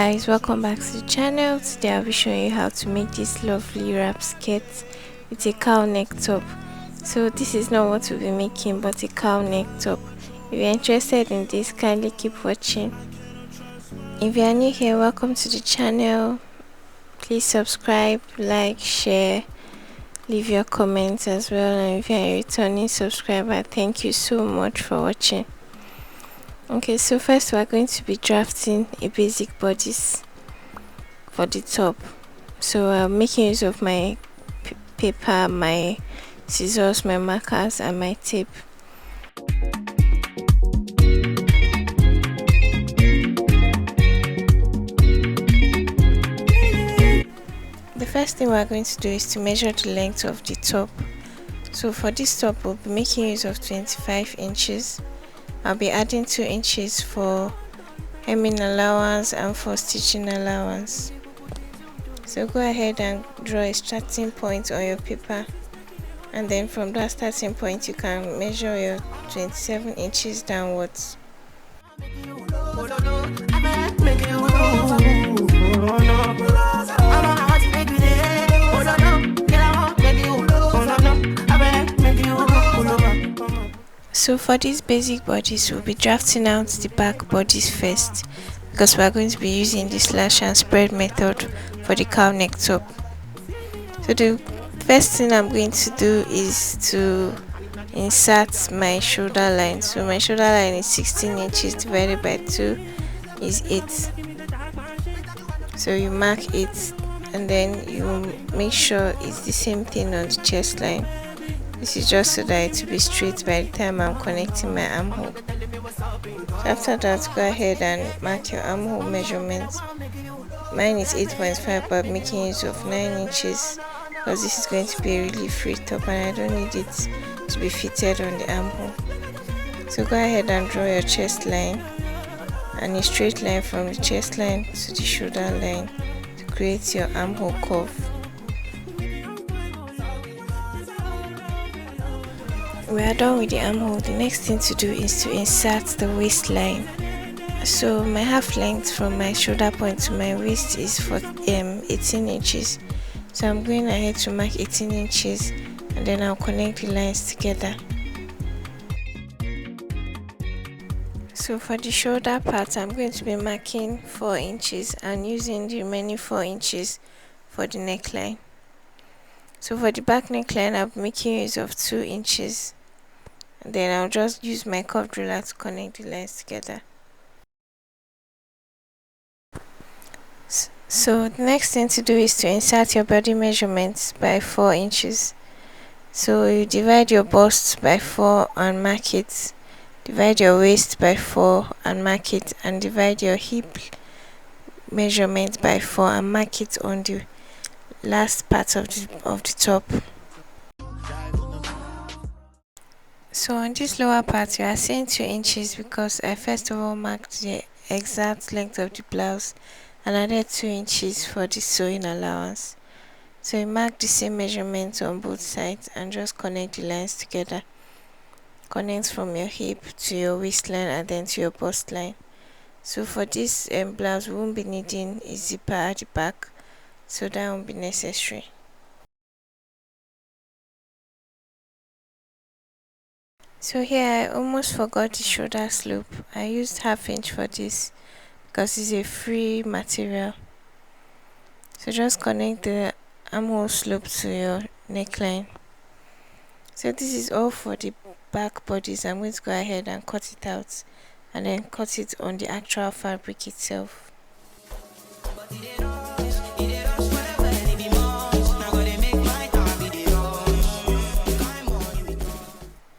Guys, welcome back to the channel. Today I'll be showing you how to make this lovely wrap skirt with a cowl neck top. So this is not what we'll be making, but a cowl neck top. If you're interested in this, kindly keep watching. If you are new here, welcome to the channel. Please subscribe, like, share, leave your comments as well. And if you're a returning subscriber, thank you so much for watching. Okay, so first we're going to be drafting a basic bodice for the top. So I'm making use of my paper, my scissors, my markers and my tape. The first thing we're going to do is to measure the length of the top. So for this top we'll be making use of 25 inches. I'll be adding 2 inches for hemming allowance and for stitching allowance. So go ahead and draw a starting point on your paper, and then from that starting point you can measure your 27 inches downwards. So for this basic bodice, we'll be drafting out the back bodice first, because we are going to be using the slash and spread method for the cowl neck top. So the first thing I'm going to do is to insert my shoulder line. So my shoulder line is 16 inches divided by 2 is 8. So you mark it and then you make sure it's the same thing on the chest line. This is just so that it will be straight by the time I'm connecting my armhole. So after that, go ahead and mark your armhole measurement. Mine is 8.5, but I'm making use of 9 inches because this is going to be a really free top and I don't need it to be fitted on the armhole. So go ahead and draw your chest line and a straight line from the chest line to the shoulder line to create your armhole curve. We are done with the armhole. The next thing to do is to insert the waistline. So my half length from my shoulder point to my waist is for 18 inches. So I'm going ahead to mark 18 inches and then I'll connect the lines together. So for the shoulder part, I'm going to be marking 4 inches and using the remaining 4 inches for the neckline. So for the back neckline, I'll be making use of 2 inches. And then I'll just use my curved ruler to connect the lines together. So the next thing to do is to insert your body measurements by 4 inches. So you divide your bust by 4 and mark it. Divide your waist by 4 and mark it, and divide your hip measurement by 4 and mark it on the last part of the top. So on this lower part you are seeing 2 inches because I first of all marked the exact length of the blouse and added 2 inches for the sewing allowance. So you mark the same measurement on both sides and just connect the lines together. Connect from your hip to your waistline and then to your bust line. So for this blouse we won't be needing a zipper at the back, so that won't be necessary. So here I almost forgot the shoulder slope. I used ½ inch for this because it's a free material. So just connect the armhole slope to your neckline. So this is all for the back bodice. I'm going to go ahead and cut it out and then cut it on the actual fabric itself.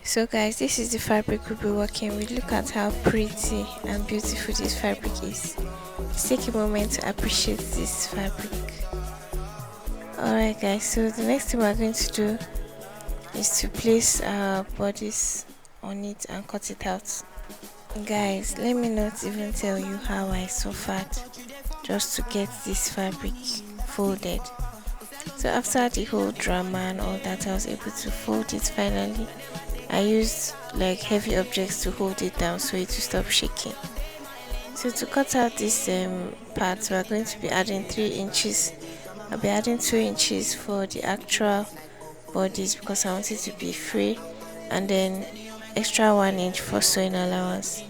So guys, this is the fabric we'll be working with. Look at how pretty and beautiful this fabric is. Let's take a moment to appreciate this fabric. Alright guys, so the next thing we're going to do is to place our bodice on it and cut it out. Guys, let me not even tell you how I suffered just to get this fabric folded. So after the whole drama and all that, I was able to fold it finally. I used like heavy objects to hold it down so it will stop shaking. So to cut out this part, we are going to be adding 3 inches. I'll be adding 2 inches for the actual bodies because I want it to be free, and then extra 1 inch for sewing allowance.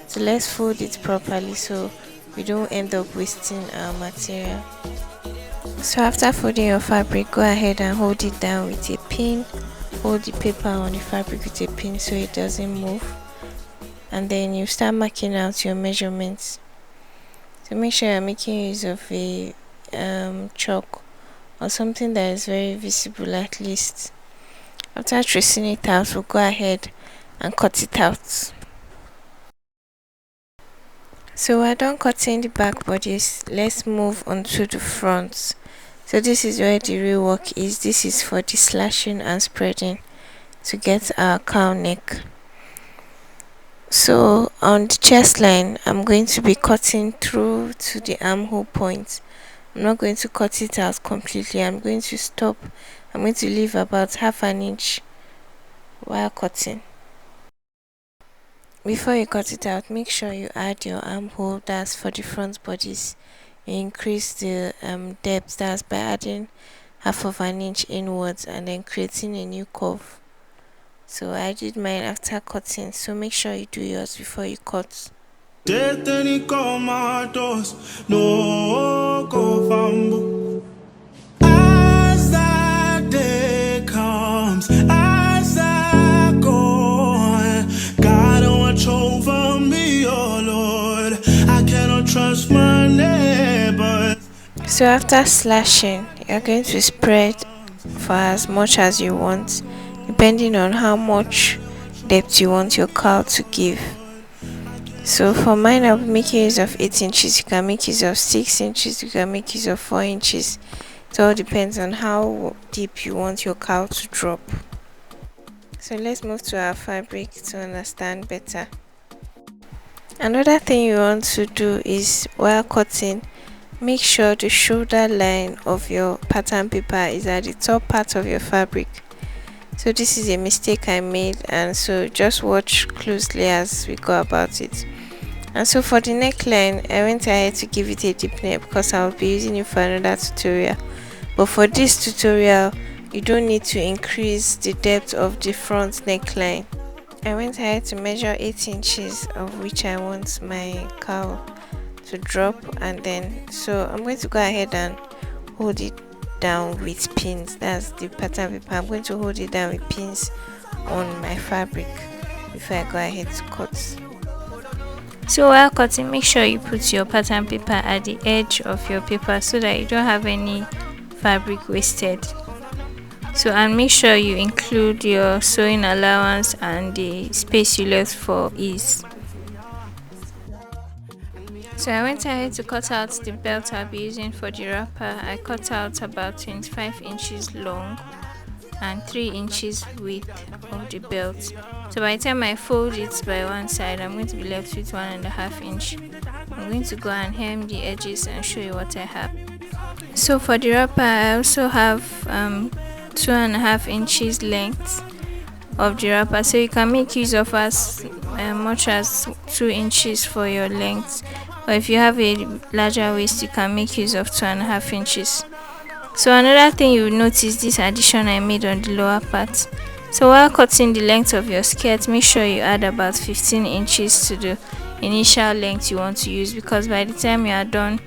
So let's fold it properly so we don't end up wasting our material. So after folding your fabric, go ahead and hold it down with a pin. Hold the paper on the fabric with a pin so it doesn't move, and then you start marking out your measurements. So make sure you're making use of a chalk or something that is very visible at least. After tracing it out, we'll go ahead and cut it out. So we're done cutting the back bodies. Let's move on to the front. So this is where the real work is. This is for the slashing and spreading to get our cowl neck. So on the chest line, I'm going to be cutting through to the armhole point. I'm not going to cut it out completely. I'm going to stop. I'm going to leave about half an inch while cutting. Before you cut it out, make sure you add your armhole. That's for the front bodies. You increase the depth. That's by adding half of an inch inwards and then creating a new curve. So I did mine after cutting. So make sure you do yours before you cut. As that day comes, as I go, God watch over me, oh Lord. I cannot trust my neighbor. So after slashing, you're going to spread for as much as you want, depending on how much depth you want your cowl to give. So for mine, I'll be making use of 8 inches. You can make use of 6 inches. You can make use of 4 inches. It all depends on how deep you want your cowl to drop. So let's move to our fabric to understand better. Another thing you want to do is while cutting, make sure the shoulder line of your pattern paper is at the top part of your fabric. So this is a mistake I made, and so just watch closely as we go about it. And so for the neckline, I went ahead to give it a deep neck because I'll be using it for another tutorial. But for this tutorial, you don't need to increase the depth of the front neckline. I went ahead to measure 8 inches of which I want my cowl to drop, and then so I'm going to go ahead and hold it down with pins. That's the pattern paper. I'm going to hold it down with pins on my fabric before I go ahead to cut. So while cutting, make sure you put your pattern paper at the edge of your paper so that you don't have any fabric wasted. So and make sure you include your sewing allowance and the space you left for ease. So I went ahead to cut out the belt I'll be using for the wrapper. I cut out about 25 inches long and 3 inches width of the belt. So by the time I fold it by one side, I'm going to be left with 1.5 inch. I'm going to go and hem the edges and show you what I have. So for the wrapper, I also have 2.5 inches length of the wrapper. So you can make use of as much as 2 inches for your length. Or if you have a larger waist, you can make use of 2.5 inches. So another thing you will notice this addition I made on the lower part. So while cutting the length of your skirt, make sure you add about 15 inches to the initial length you want to use, because by the time you are done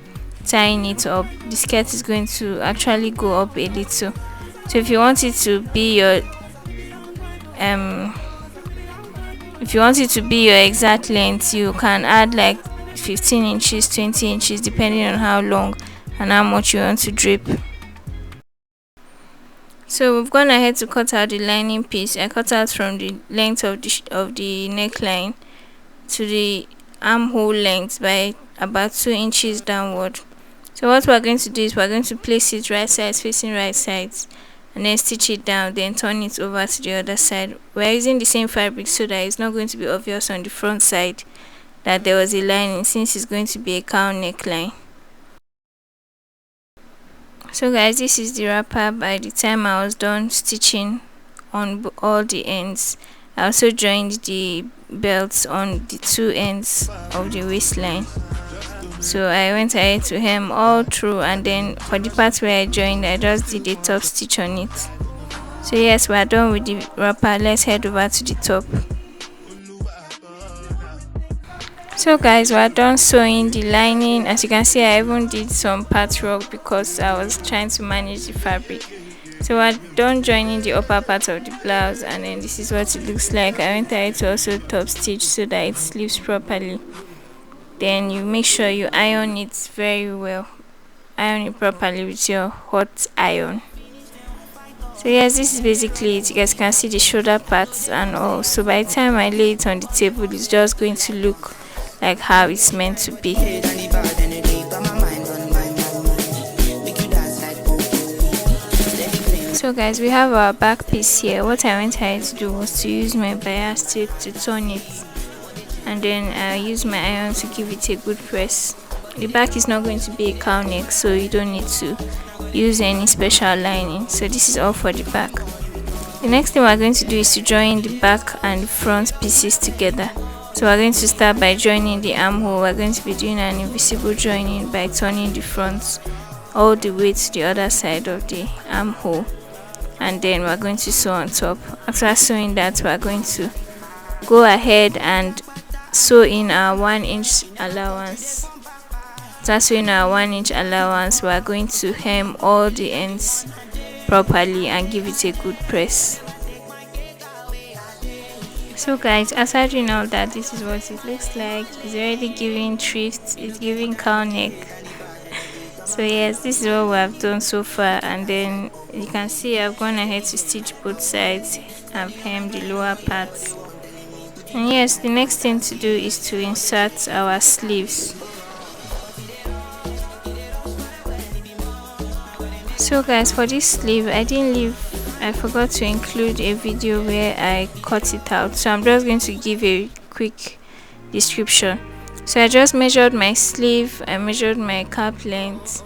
tying it up, the skirt is going to actually go up a little. So if you want it to be your exact length, you can add like 15 inches, 20 inches, depending on how long and how much you want to drape. So we've gone ahead to cut out the lining piece. I cut out from the length of the neckline to the armhole length by about 2 inches downward. So what we're going to do is we're going to place it right sides facing right sides, and then stitch it down, then turn it over to the other side. We're using the same fabric so that it's not going to be obvious on the front side that there was a lining, since it's going to be a cowl neckline. So guys, this is the wrapper. By the time I was done stitching on all the ends, I also joined the belts on the two ends of the waistline. So I went ahead to hem all through, and then for the part where I joined, I just did a top stitch on it. So yes, we're done with the wrapper. Let's head over to the top. So guys, we're done sewing the lining. As you can see, I even did some patchwork because I was trying to manage the fabric. So we're done joining the upper part of the blouse, and then this is what it looks like. I went ahead to also top stitch so that it sleeps properly. Then you make sure you iron it very well. Iron it properly with your hot iron. So yes, this is basically it. You guys can see the shoulder parts and all. So by the time I lay it on the table, it's just going to look like how it's meant to be. So guys, we have our back piece here. What I went ahead to do was to use my bias tape to turn it, and then I use my iron to give it a good press. The back is not going to be a cowl neck, so you don't need to use any special lining. So this is all for the back. The next thing we're going to do is to join the back and the front pieces together. So we're going to start by joining the armhole. We're going to be doing an invisible joining by turning the front all the way to the other side of the armhole, and then we're going to sew on top. After sewing that, we're going to go ahead and sew in our 1-inch allowance. After sewing our 1-inch allowance, we're going to hem all the ends properly and give it a good press. So guys, after doing all that, this is what it looks like. It's already giving thrift, it's giving cowl neck. So yes, this is what we have done so far, and then you can see I've gone ahead to stitch both sides. I've hemmed the lower parts, and yes, the next thing to do is to insert our sleeves. So guys, for this sleeve, I forgot to include a video where I cut it out, so I'm just going to give a quick description. So I just measured my sleeve, I measured my cap length,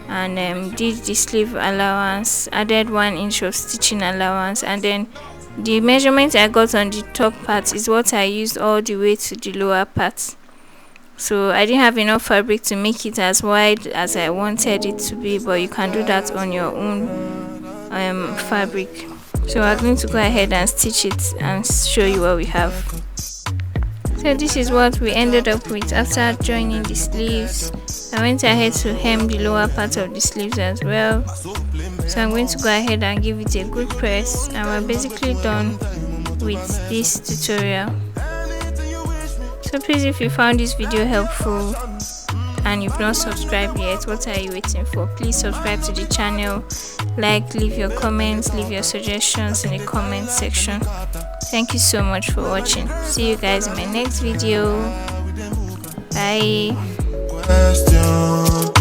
and did the sleeve allowance, added 1 inch of stitching allowance, and then the measurement I got on the top part is what I used all the way to the lower part. So I didn't have enough fabric to make it as wide as I wanted it to be, but you can do that on your own fabric. So we're going to go ahead and stitch it and show you what we have. So this is what we ended up with after joining the sleeves. I went ahead to hem the lower part of the sleeves as well. So I'm going to go ahead and give it a good press, and we're basically done with this tutorial. So please, if you found this video helpful and you've not subscribed yet, what are you waiting for? Please subscribe to the channel, like, leave your comments, leave your suggestions in the comment section. Thank you so much for watching. See you guys in my next video. Bye. Question,